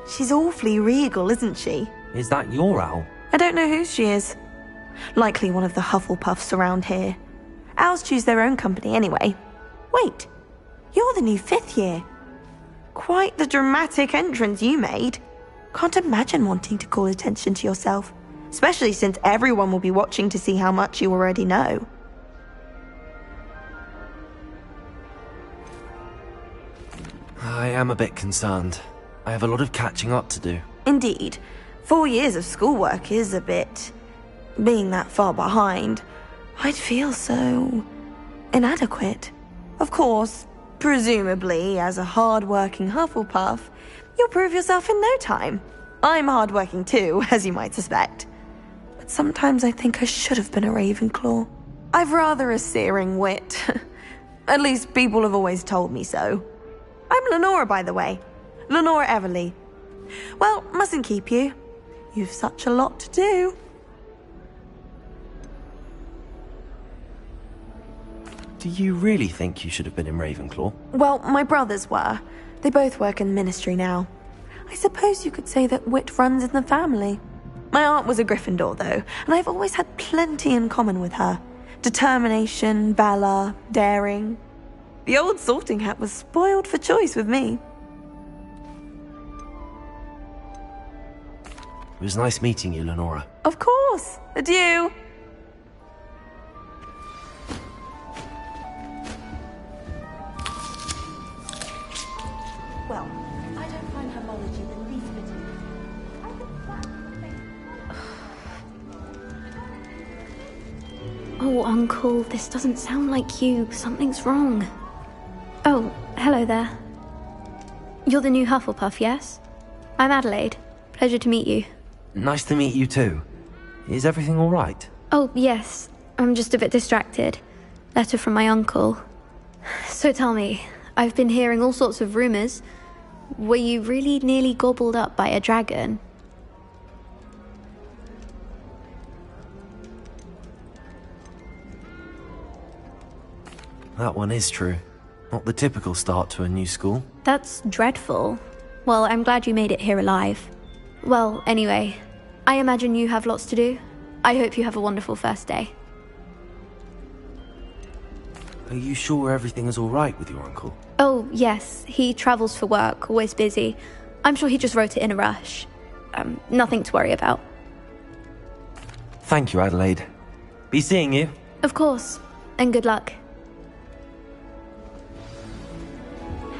She's awfully regal, isn't she? Is that your owl? I don't know who she is. Likely one of the Hufflepuffs around here. Owls choose their own company anyway. Wait, you're the new 5th year. Quite the dramatic entrance you made. Can't imagine wanting to call attention to yourself, especially since everyone will be watching to see how much you already know. I am a bit concerned. I have a lot of catching up to do. Indeed. 4 years of schoolwork is a bit... Being that far behind, I'd feel so... inadequate. Of course, presumably, as a hard-working Hufflepuff, you'll prove yourself in no time. I'm hard-working too, as you might suspect. But sometimes I think I should have been a Ravenclaw. I've rather a searing wit. At least people have always told me so. I'm Lenora, by the way. Lenora Everly. Well, mustn't keep you. You've such a lot to do. Do you really think you should have been in Ravenclaw? Well, my brothers were. They both work in ministry now. I suppose you could say that wit runs in the family. My aunt was a Gryffindor, though, and I've always had plenty in common with her. Determination, valor, daring. The old sorting hat was spoiled for choice with me. It was nice meeting you, Lenora. Of course. Adieu. Well, I don't find homology the least bit interesting. I think Oh, Uncle, this doesn't sound like you. Something's wrong. Oh, hello there. You're the new Hufflepuff, yes? I'm Adelaide. Pleasure to meet you. Nice to meet you too. Is everything all right? Oh, yes. I'm just a bit distracted. Letter from my uncle. So tell me, I've been hearing all sorts of rumors. Were you really nearly gobbled up by a dragon? That one is true. Not the typical start to a new school. That's dreadful. Well, I'm glad you made it here alive. Well, anyway, I imagine you have lots to do. I hope you have a wonderful first day. Are you sure everything is all right with your uncle? Oh, yes. He travels for work, always busy. I'm sure he just wrote it in a rush. Nothing to worry about. Thank you, Adelaide. Be seeing you. Of course. And good luck.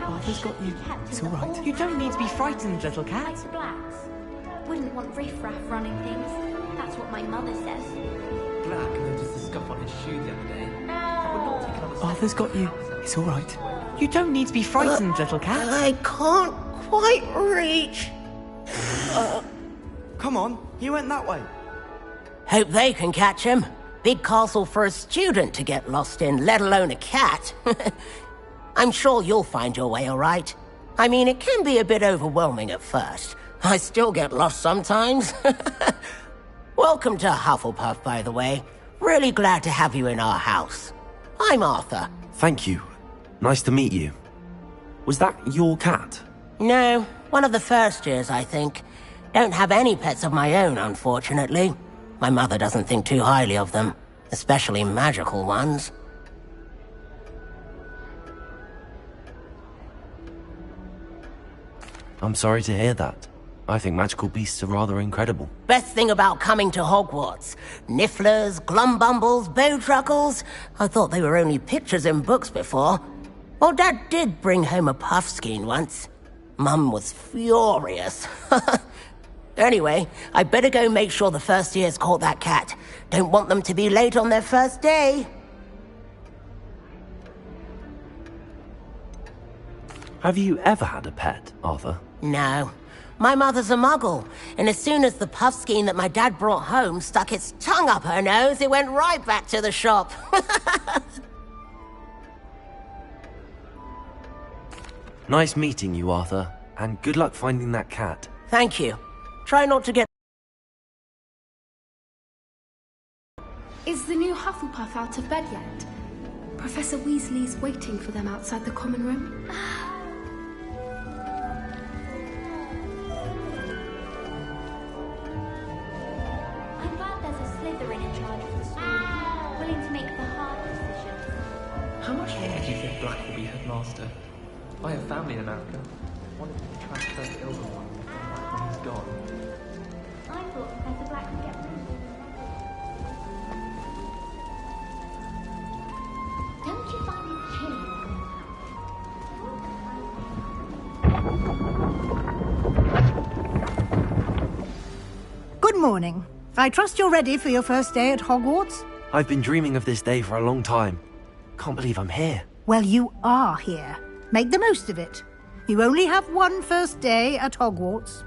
Arthur's got you. It's all right. You don't need to be frightened, little cat. Wouldn't want riff-raff running things. That's what my mother says. Black noticed the scuff on his shoe the other day. That would not take another step. Arthur's got you. It's all right. You don't need to be frightened, little cat. I can't quite reach. Come on, he went that way. Hope they can catch him. Big castle for a student to get lost in, let alone a cat. I'm sure you'll find your way all right. I mean, it can be a bit overwhelming at first. I still get lost sometimes. Welcome to Hufflepuff, by the way. Really glad to have you in our house. I'm Arthur. Thank you. Nice to meet you. Was that your cat? No, one of the first years, I think. Don't have any pets of my own, unfortunately. My mother doesn't think too highly of them, especially magical ones. I'm sorry to hear that. I think magical beasts are rather incredible. Best thing about coming to Hogwarts. Nifflers, glumbumbles, bowtruckles. I thought they were only pictures in books before. Well, Dad did bring home a puffskein once. Mum was furious. Anyway, I better go make sure the first years caught that cat. Don't want them to be late on their first day. Have you ever had a pet, Arthur? No. My mother's a muggle, and as soon as the puffskein that my dad brought home stuck its tongue up her nose, it went right back to the shop. Nice meeting you, Arthur, and good luck finding that cat. Thank you. Try not to get... Is the new Hufflepuff out of bed yet? Professor Weasley's waiting for them outside the common room. Slytherin in charge of the school, willing to make the hard decisions. How much longer do you think Black will be headmaster? I have family in America. One of them transferred to Ilvermorny when he's gone. I thought Professor Black would get rid of him. Don't you find it chilly in this house? Good morning. I trust you're ready for your first day at Hogwarts? I've been dreaming of this day for a long time. Can't believe I'm here. Well, you are here. Make the most of it. You only have one first day at Hogwarts.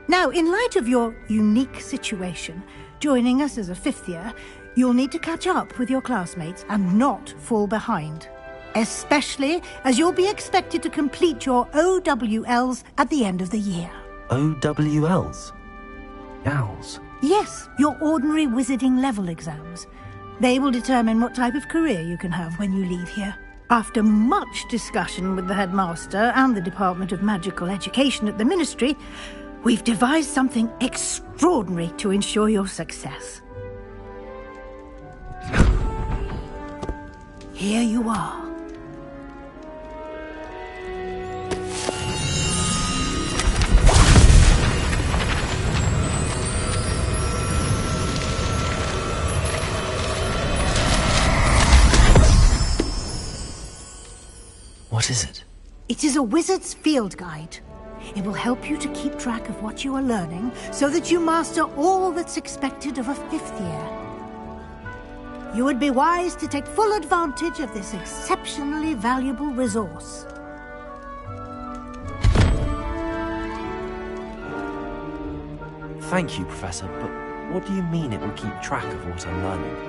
Now, in light of your unique situation, joining us as a fifth year, you'll need to catch up with your classmates and not fall behind. Especially as you'll be expected to complete your OWLs at the end of the year. OWLs? Owls? Yes, your ordinary wizarding level exams. They will determine what type of career you can have when you leave here. After much discussion with the headmaster and the Department of Magical Education at the Ministry, we've devised something extraordinary to ensure your success. Here you are. What is it? It is a wizard's field guide. It will help you to keep track of what you are learning so that you master all that's expected of a fifth year. You would be wise to take full advantage of this exceptionally valuable resource. Thank you, Professor, but what do you mean it will keep track of what I'm learning?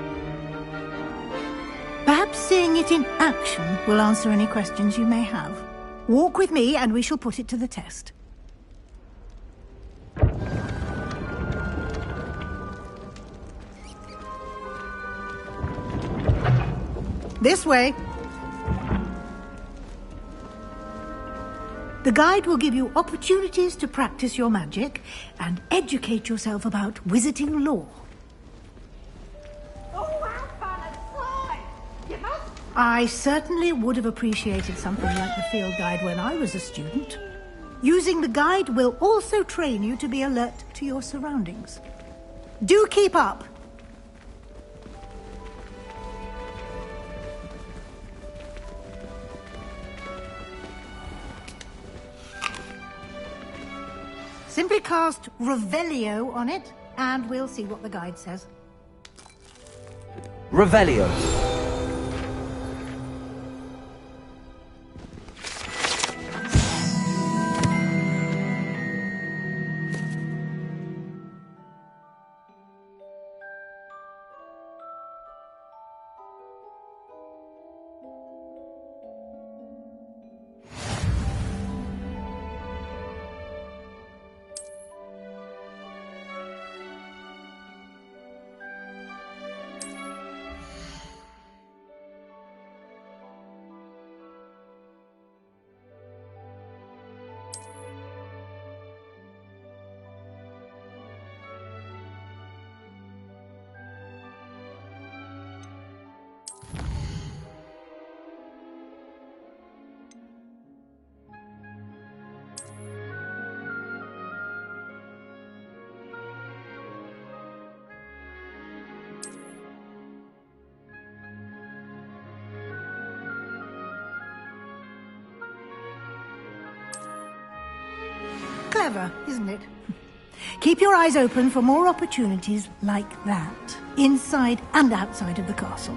Perhaps seeing it in action will answer any questions you may have. Walk with me and we shall put it to the test. This way. The guide will give you opportunities to practice your magic and educate yourself about wizarding lore. I certainly would have appreciated something like the field guide when I was a student. Using the guide will also train you to be alert to your surroundings. Do keep up! Simply cast Revelio on it, and we'll see what the guide says. Revelio. Clever, isn't it? Keep your eyes open for more opportunities like that, inside and outside of the castle.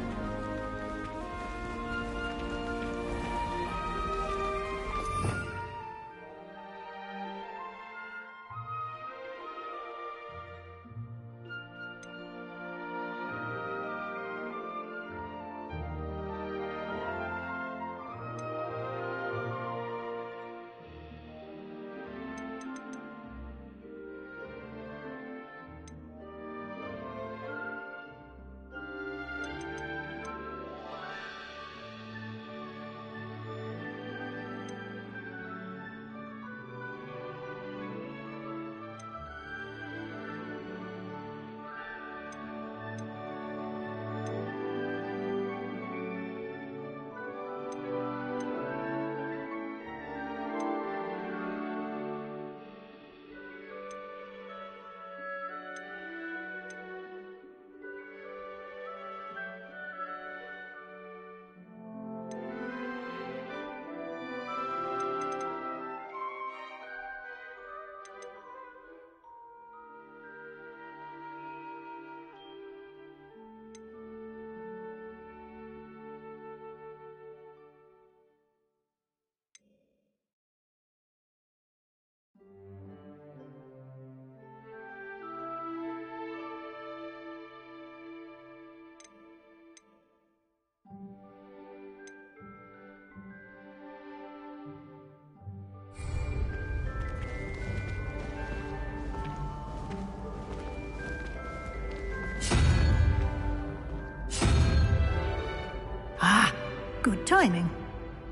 Good timing.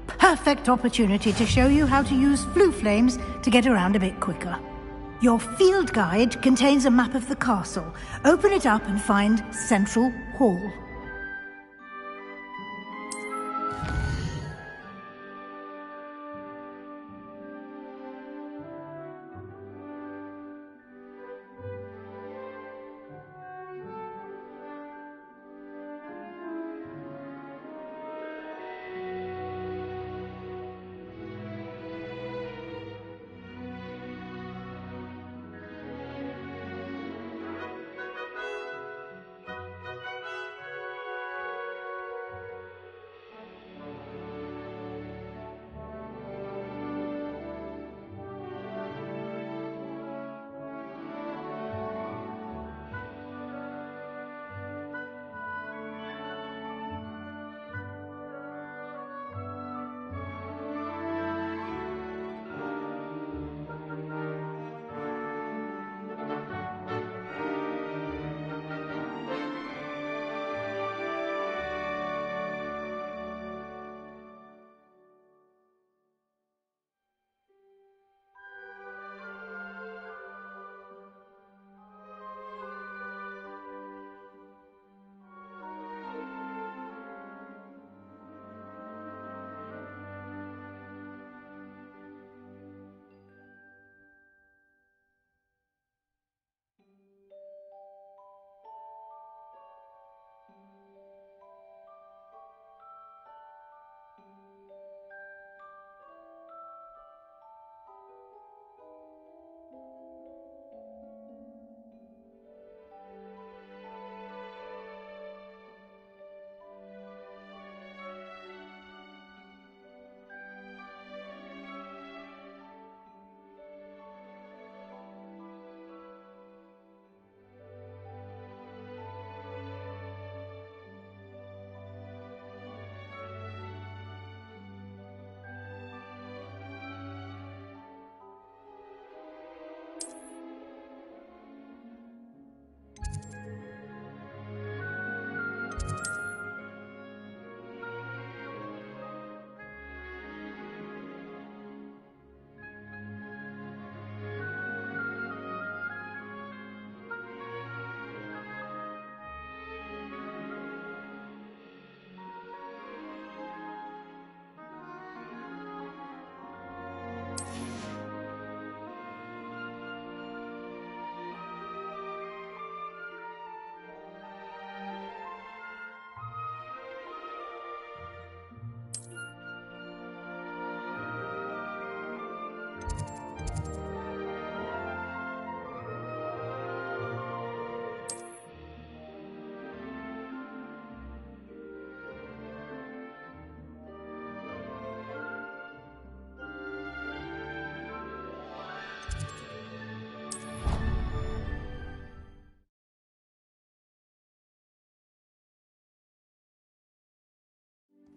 Perfect opportunity to show you how to use flue flames to get around a bit quicker. Your field guide contains a map of the castle. Open it up and find Central Hall.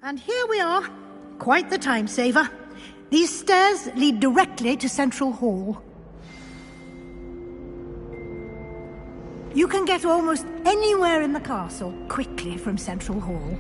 And here we are. Quite the time saver. These stairs lead directly to Central Hall. You can get almost anywhere in the castle quickly from Central Hall.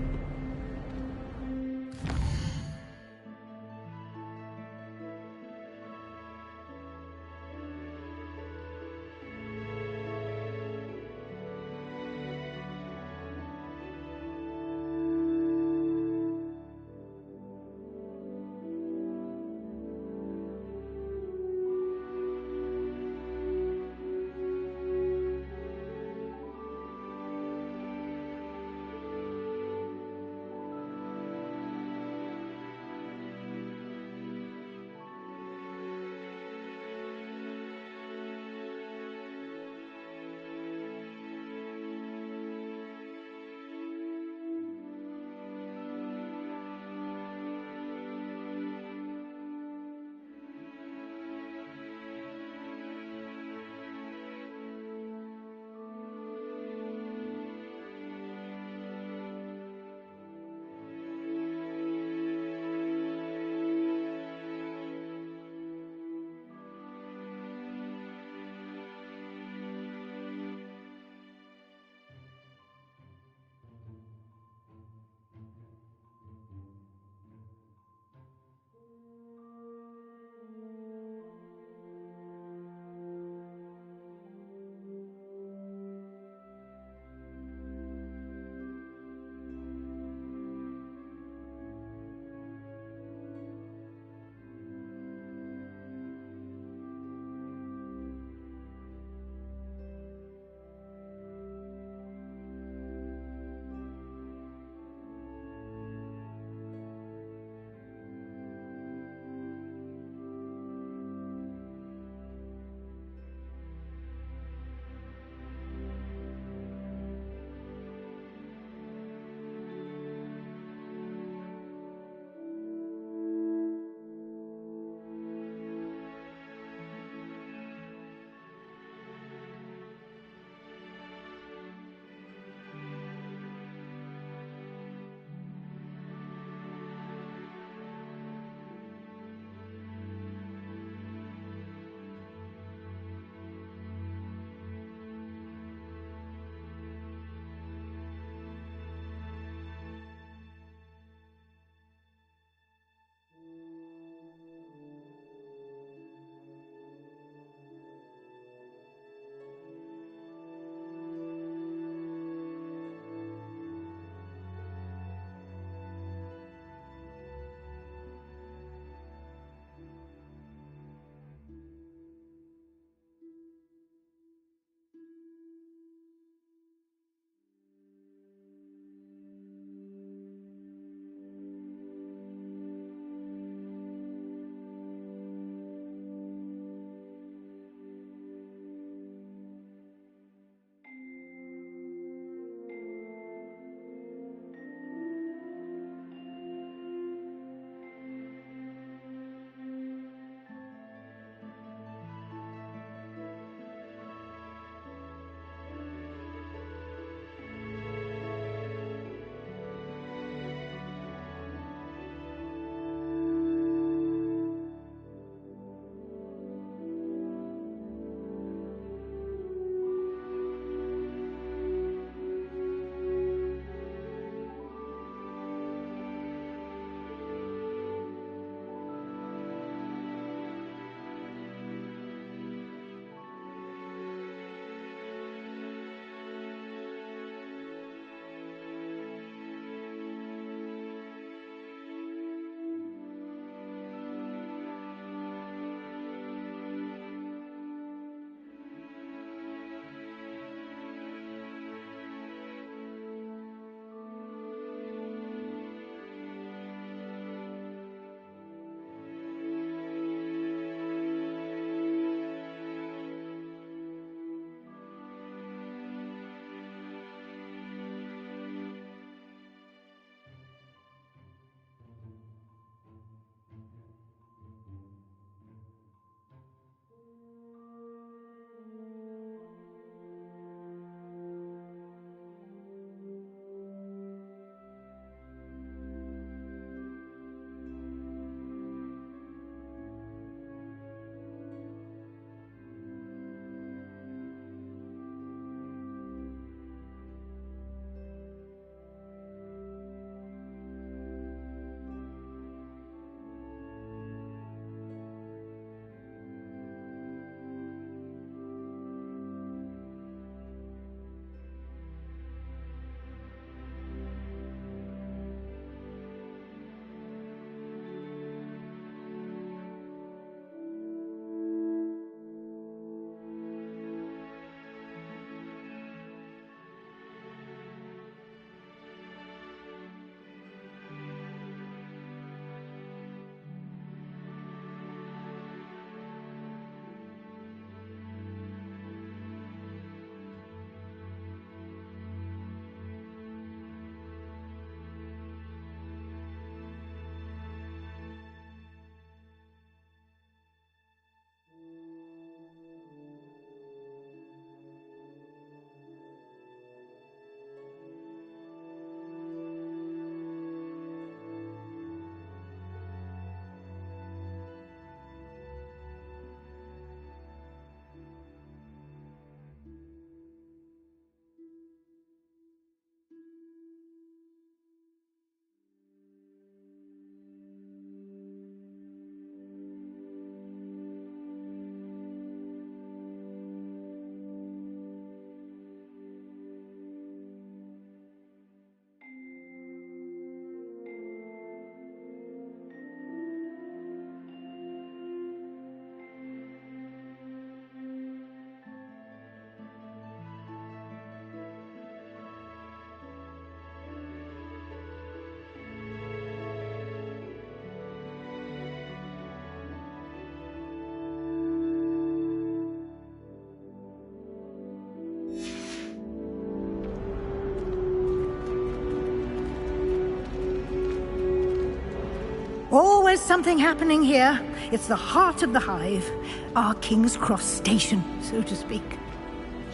Always something happening here. It's the heart of the hive. Our King's Cross station, so to speak.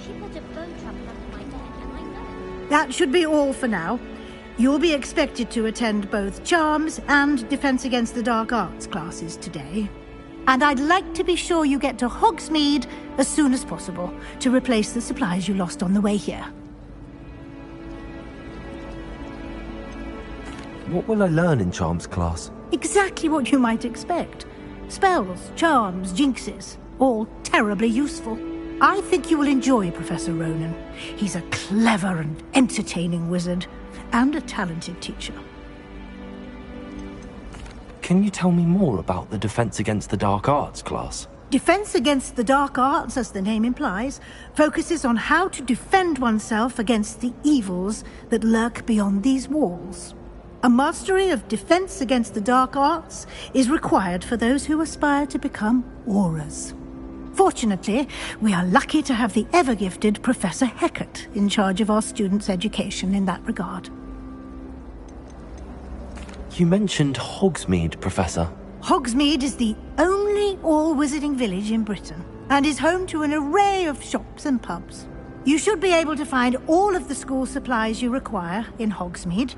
She put a bow trap under my deck, and I know. That should be all for now. You'll be expected to attend both Charms and Defense Against the Dark Arts classes today. And I'd like to be sure you get to Hogsmeade as soon as possible to replace the supplies you lost on the way here. What will I learn in Charms class? Exactly what you might expect. Spells, charms, jinxes, all terribly useful. I think you will enjoy Professor Ronan. He's a clever and entertaining wizard, and a talented teacher. Can you tell me more about the Defense Against the Dark Arts class? Defense Against the Dark Arts, as the name implies, focuses on how to defend oneself against the evils that lurk beyond these walls. A mastery of Defense Against the Dark Arts is required for those who aspire to become Aurors. Fortunately, we are lucky to have the ever-gifted Professor Hecat in charge of our students' education in that regard. You mentioned Hogsmeade, Professor. Hogsmeade is the only all-wizarding village in Britain, and is home to an array of shops and pubs. You should be able to find all of the school supplies you require in Hogsmeade.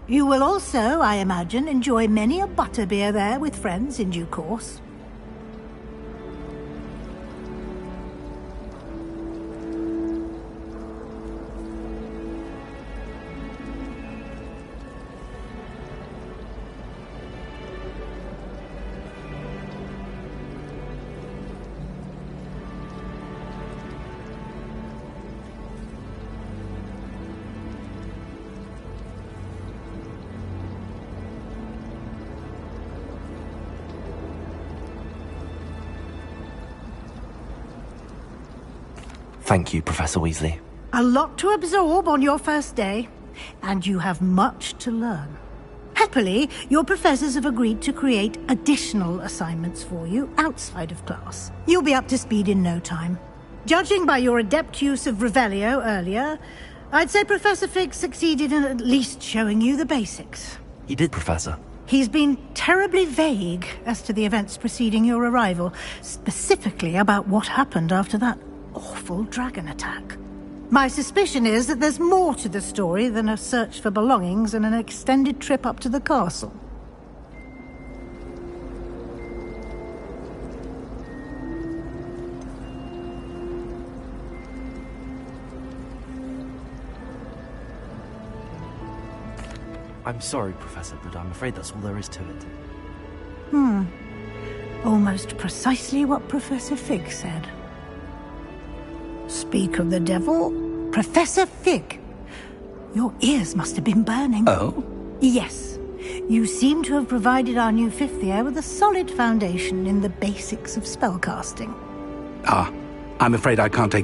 You will also, I imagine, enjoy many a butterbeer there with friends in due course. Thank you, Professor Weasley. A lot to absorb on your first day, and you have much to learn. Happily, your professors have agreed to create additional assignments for you outside of class. You'll be up to speed in no time. Judging by your adept use of Revelio earlier, I'd say Professor Fig succeeded in at least showing you the basics. He did, Professor. He's been terribly vague as to the events preceding your arrival, specifically about what happened after that awful dragon attack. My suspicion is that there's more to the story than a search for belongings and an extended trip up to the castle. I'm sorry, Professor, but I'm afraid that's all there is to it. Almost precisely what Professor Fig said. Speak of the devil, Professor Fig. Your ears must have been burning. Oh? Yes. You seem to have provided our new fifth year with a solid foundation in the basics of spellcasting. I'm afraid I can't take